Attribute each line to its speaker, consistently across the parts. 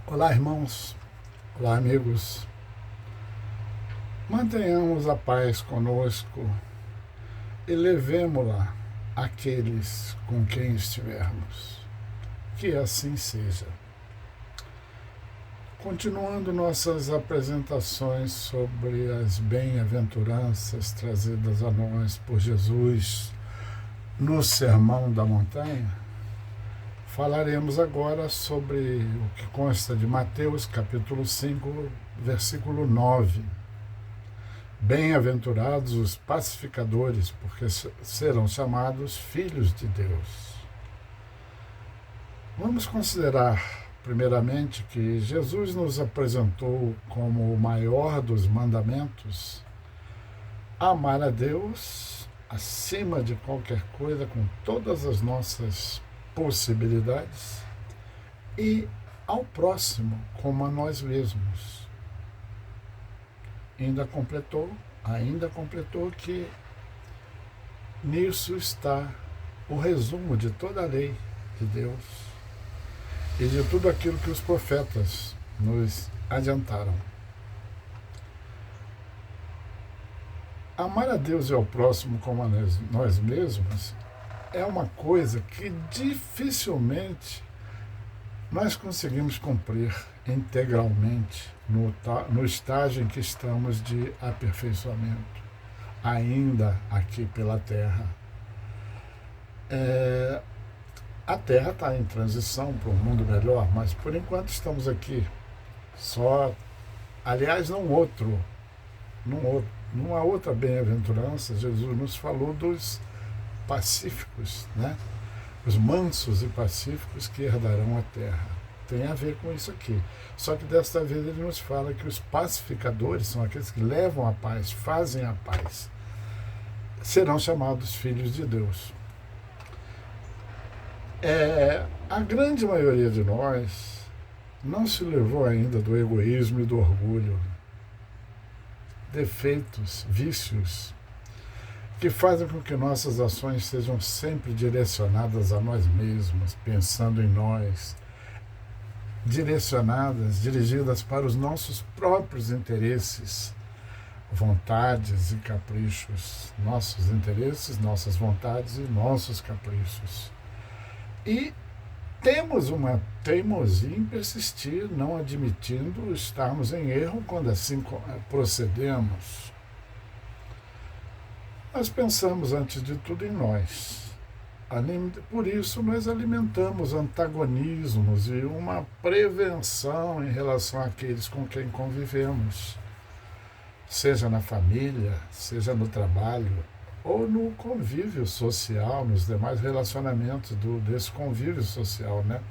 Speaker 1: Olá, irmãos. Olá, amigos. Mantenhamos a paz conosco e levemo-la àqueles com quem estivermos. Que assim seja. Continuando nossas apresentações sobre as bem-aventuranças trazidas a nós por Jesus no Sermão da Montanha, falaremos agora sobre o que consta de Mateus, capítulo 5, versículo 9. Bem-aventurados os pacificadores, porque serão chamados filhos de Deus. Vamos considerar, primeiramente, que Jesus nos apresentou como o maior dos mandamentos amar a Deus acima de qualquer coisa, com todas as nossas possibilidades, e ao próximo como a nós mesmos. Ainda completou que nisso está o resumo de toda a lei de Deus e de tudo aquilo que os profetas nos adiantaram. Amar a Deus e ao próximo como a nós mesmos é uma coisa que dificilmente nós conseguimos cumprir integralmente no estágio em que estamos de aperfeiçoamento, ainda aqui pela Terra. A Terra está em transição para um mundo melhor, mas por enquanto estamos aqui. Aliás, numa outra bem-aventurança, Jesus nos falou dos pacíficos, né? Os mansos e pacíficos que herdarão a terra. Tem a ver com isso aqui. Só que desta vez ele nos fala que os pacificadores são aqueles que levam a paz, fazem a paz. Serão chamados filhos de Deus. A grande maioria de nós não se livrou ainda do egoísmo e do orgulho. Defeitos, vícios, que fazem com que nossas ações sejam sempre direcionadas a nós mesmos, pensando em nós, dirigidas para os nossos próprios interesses, vontades e caprichos, nossos interesses, nossas vontades e nossos caprichos. E temos uma teimosia em persistir, não admitindo estarmos em erro quando assim procedemos. Nós pensamos, antes de tudo, em nós. Por isso, nós alimentamos antagonismos e uma prevenção em relação àqueles com quem convivemos, seja na família, seja no trabalho, ou no convívio social, nos demais relacionamentos desse convívio social, né?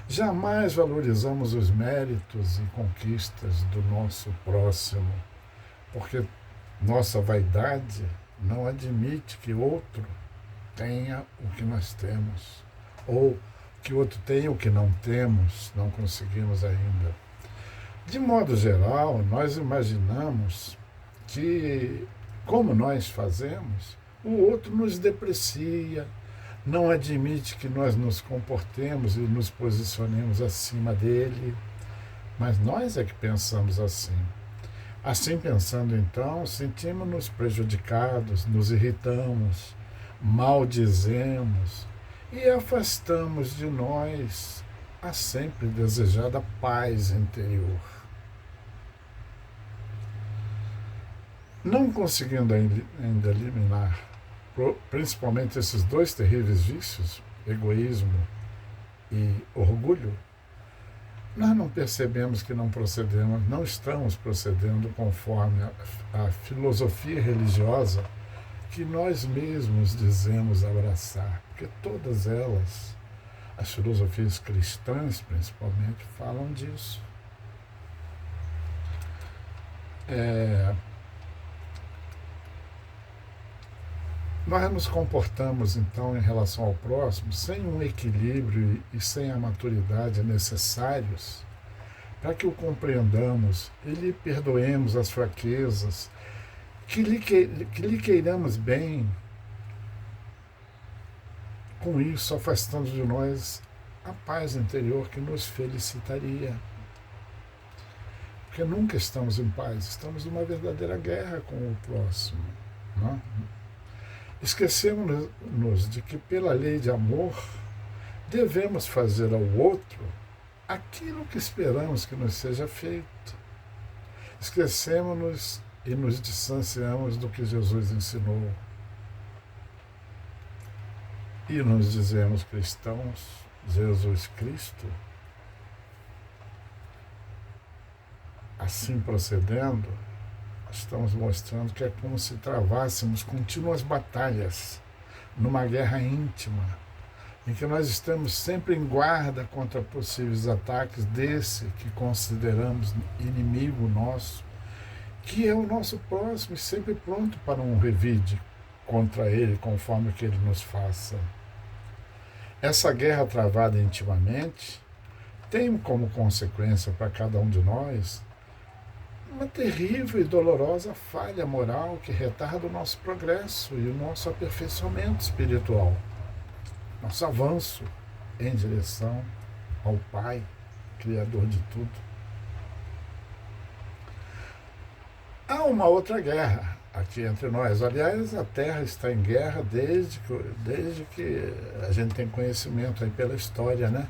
Speaker 1: Jamais valorizamos os méritos e conquistas do nosso próximo, porque nossa vaidade não admite que outro tenha o que nós temos, ou que outro tenha o que não temos, não conseguimos ainda. De modo geral, nós imaginamos que, como nós fazemos, o outro nos deprecia, não admite que nós nos comportemos e nos posicionemos acima dele, mas nós é que pensamos assim. Assim pensando, então, sentimos-nos prejudicados, nos irritamos, maldizemos e afastamos de nós a sempre desejada paz interior. Não conseguindo ainda eliminar, principalmente esses dois terríveis vícios, egoísmo e orgulho, nós não percebemos que não estamos procedendo conforme a filosofia religiosa que nós mesmos dizemos abraçar, porque todas elas, as filosofias cristãs principalmente, falam disso. Nós nos comportamos, então, em relação ao próximo, sem um equilíbrio e sem a maturidade necessários para que o compreendamos e lhe perdoemos as fraquezas, que lhe queiramos bem, com isso afastando de nós a paz interior que nos felicitaria. Porque nunca estamos em paz, estamos numa verdadeira guerra com o próximo. Não? Esquecemos-nos de que, pela lei de amor, devemos fazer ao outro aquilo que esperamos que nos seja feito. Esquecemos-nos e nos distanciamos do que Jesus ensinou. E nos dizemos cristãos, Jesus Cristo. Assim procedendo, estamos mostrando que é como se travássemos contínuas batalhas numa guerra íntima, em que nós estamos sempre em guarda contra possíveis ataques desse que consideramos inimigo nosso, que é o nosso próximo e sempre pronto para um revide contra ele, conforme que ele nos faça. Essa guerra travada intimamente tem como consequência para cada um de nós uma terrível e dolorosa falha moral que retarda o nosso progresso e o nosso aperfeiçoamento espiritual, nosso avanço em direção ao Pai, Criador de tudo. Há uma outra guerra aqui entre nós. Aliás, a Terra está em guerra desde que a gente tem conhecimento aí pela história, né?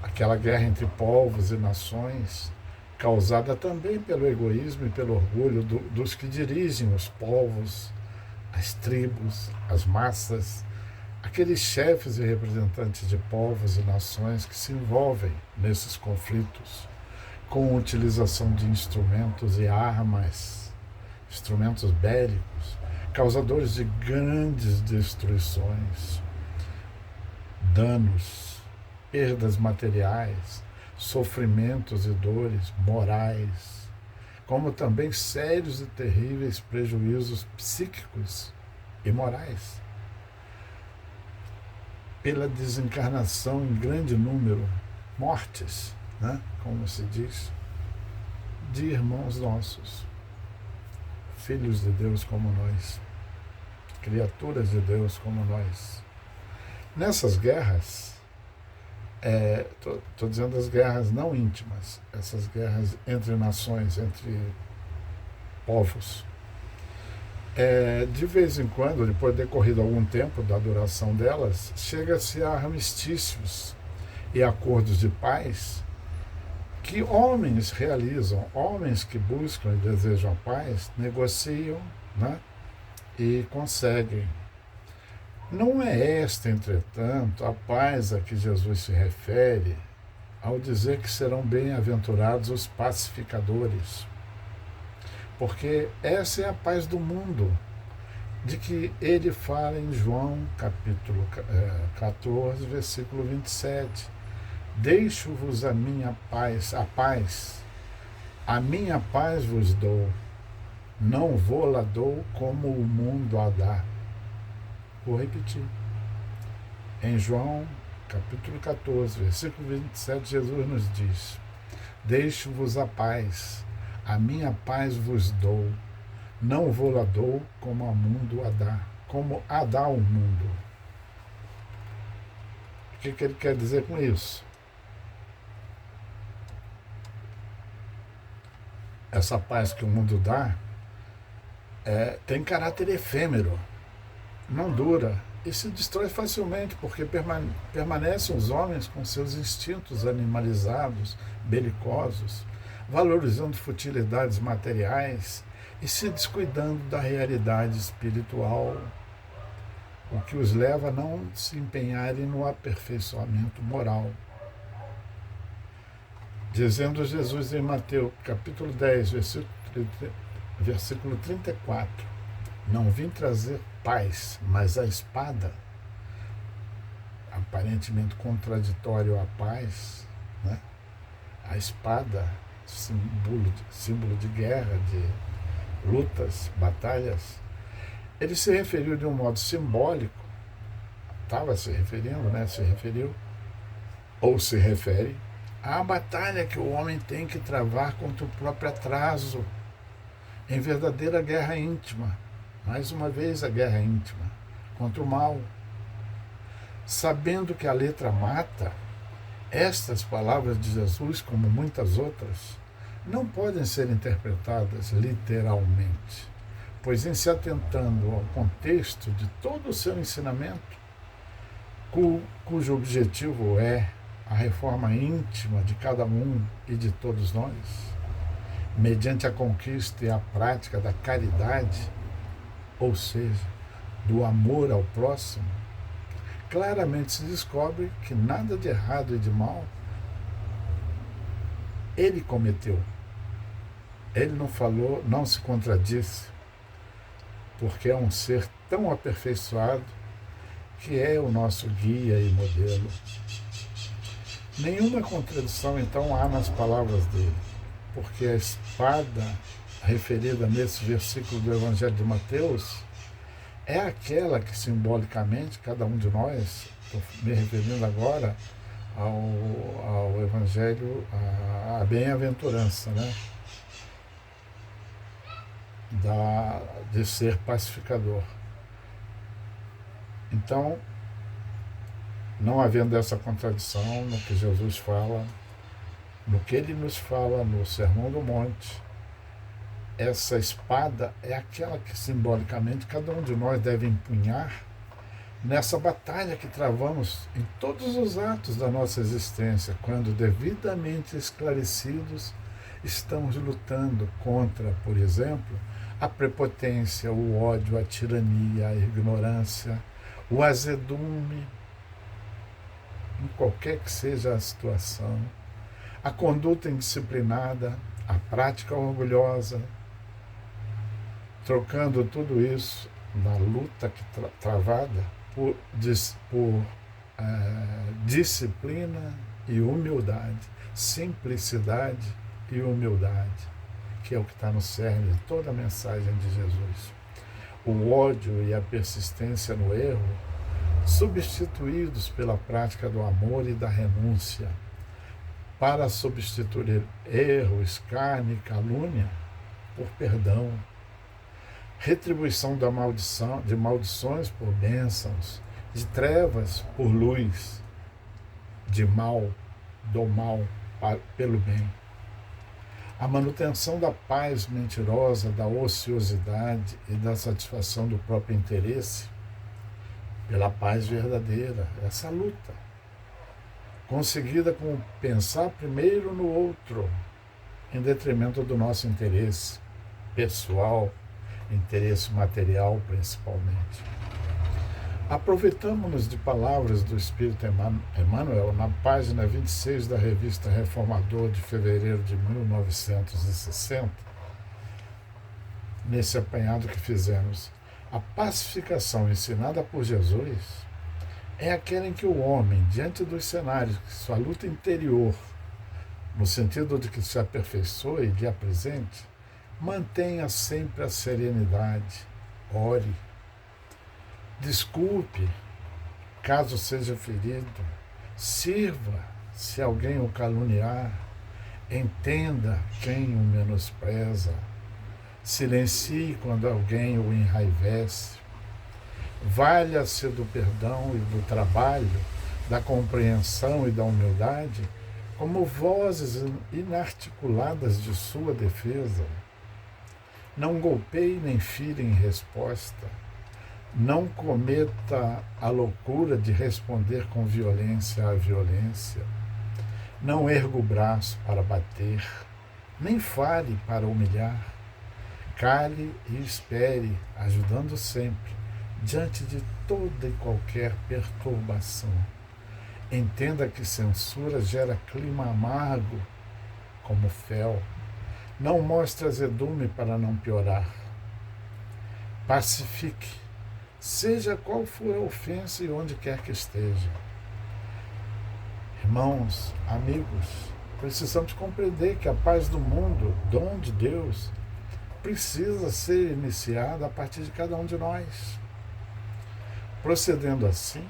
Speaker 1: Aquela guerra entre povos e nações, causada também pelo egoísmo e pelo orgulho dos que dirigem os povos, as tribos, as massas, aqueles chefes e representantes de povos e nações que se envolvem nesses conflitos com a utilização de instrumentos e armas, instrumentos bélicos, causadores de grandes destruições, danos, perdas materiais, sofrimentos e dores morais, como também sérios e terríveis prejuízos psíquicos e morais, pela desencarnação em grande número, mortes, né, como se diz, de irmãos nossos, filhos de Deus como nós, criaturas de Deus como nós. Nessas guerras, estou dizendo as guerras não íntimas, essas guerras entre nações, entre povos. De vez em quando, depois de decorrido algum tempo da duração delas, chega-se a armistícios e acordos de paz que homens realizam, homens que buscam e desejam a paz, negociam, né, e conseguem. Não é esta, entretanto, a paz a que Jesus se refere ao dizer que serão bem-aventurados os pacificadores. Porque essa é a paz do mundo, de que ele fala em João, capítulo 14, versículo 27. Deixo-vos a minha paz, a minha paz vos dou, não vou-la dou como o mundo a dá. Vou repetir. Em João, capítulo 14, versículo 27, Jesus nos diz: deixo-vos a minha paz vos dou, não vou-la dou como o mundo a dá, como a dá o mundo. O que ele quer dizer com isso? Essa paz que o mundo dá tem caráter efêmero, não dura e se destrói facilmente, porque permanecem os homens com seus instintos animalizados, belicosos, valorizando futilidades materiais e se descuidando da realidade espiritual, o que os leva a não se empenharem no aperfeiçoamento moral. Dizendo Jesus em Mateus, capítulo 10, versículo 34, não vim trazer paz, mas a espada, aparentemente contraditório à paz, né? A espada, símbolo de guerra, de lutas, batalhas. Ele se referiu de um modo simbólico, estava se referindo, né? Se referiu, ou se refere, à batalha que o homem tem que travar contra o próprio atraso, em verdadeira guerra íntima. Mais uma vez a guerra íntima, contra o mal. Sabendo que a letra mata, estas palavras de Jesus, como muitas outras, não podem ser interpretadas literalmente, pois em se atentando ao contexto de todo o seu ensinamento, cujo objetivo é a reforma íntima de cada um e de todos nós, mediante a conquista e a prática da caridade, ou seja, do amor ao próximo, claramente se descobre que nada de errado e de mal ele cometeu. Ele não falou, não se contradisse, porque é um ser tão aperfeiçoado que é o nosso guia e modelo. Nenhuma contradição, então, há nas palavras dele, porque a espada referida nesse versículo do Evangelho de Mateus é aquela que simbolicamente cada um de nós, estou me referindo agora ao Evangelho, à bem-aventurança, né? De ser pacificador. Então, não havendo essa contradição no que Jesus fala, no que ele nos fala no Sermão do Monte, essa espada é aquela que simbolicamente cada um de nós deve empunhar nessa batalha que travamos em todos os atos da nossa existência, quando devidamente esclarecidos estamos lutando contra, por exemplo, a prepotência, o ódio, a tirania, a ignorância, o azedume, em qualquer que seja a situação, a conduta indisciplinada, a prática orgulhosa, trocando tudo isso na luta travada por disciplina e humildade, simplicidade e humildade, que é o que está no cerne de toda a mensagem de Jesus. O ódio e a persistência no erro, substituídos pela prática do amor e da renúncia, para substituir erro, escárnio e calúnia por perdão, retribuição da maldição, de maldições por bênçãos, de trevas por luz, de mal, do mal pelo bem. A manutenção da paz mentirosa, da ociosidade e da satisfação do próprio interesse pela paz verdadeira, essa luta, conseguida com pensar primeiro no outro, em detrimento do nosso interesse pessoal, interesse material principalmente. Aproveitamos-nos de palavras do Espírito Emmanuel na página 26 da revista Reformador de fevereiro de 1960, nesse apanhado que fizemos. A pacificação ensinada por Jesus é aquela em que o homem, diante dos cenários de sua luta interior, no sentido de que se aperfeiçoe e lhe apresente, mantenha sempre a serenidade, ore, desculpe, caso seja ferido, sirva se alguém o caluniar, entenda quem o menospreza, silencie quando alguém o enraivece, valha-se do perdão e do trabalho, da compreensão e da humildade, como vozes inarticuladas de sua defesa. Não golpeie nem fira em resposta. Não cometa a loucura de responder com violência à violência. Não erga o braço para bater, nem fale para humilhar. Cale e espere, ajudando sempre, diante de toda e qualquer perturbação. Entenda que censura gera clima amargo, como fel. Não mostre azedume para não piorar. Pacifique, seja qual for a ofensa e onde quer que esteja. Irmãos, amigos, precisamos compreender que a paz do mundo, dom de Deus, precisa ser iniciada a partir de cada um de nós. Procedendo assim,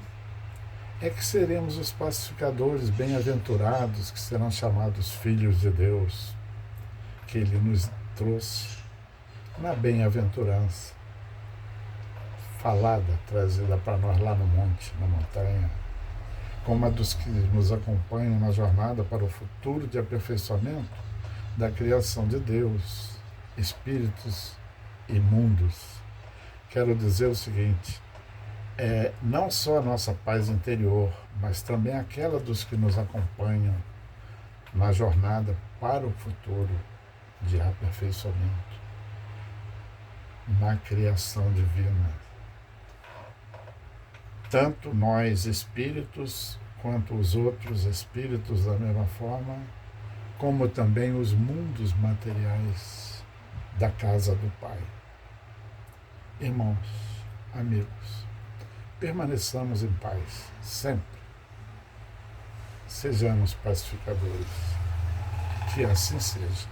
Speaker 1: é que seremos os pacificadores bem-aventurados que serão chamados filhos de Deus, que Ele nos trouxe na bem-aventurança, falada, trazida para nós lá no monte, na montanha, como a dos que nos acompanham na jornada para o futuro de aperfeiçoamento, da criação de Deus, espíritos e mundos. Quero dizer o seguinte, não só a nossa paz interior, mas também aquela dos que nos acompanham na jornada para o futuro de aperfeiçoamento, na criação divina. Tanto nós espíritos, quanto os outros espíritos da mesma forma, como também os mundos materiais da casa do Pai. Irmãos, amigos, permaneçamos em paz, sempre. Sejamos pacificadores. Que assim seja.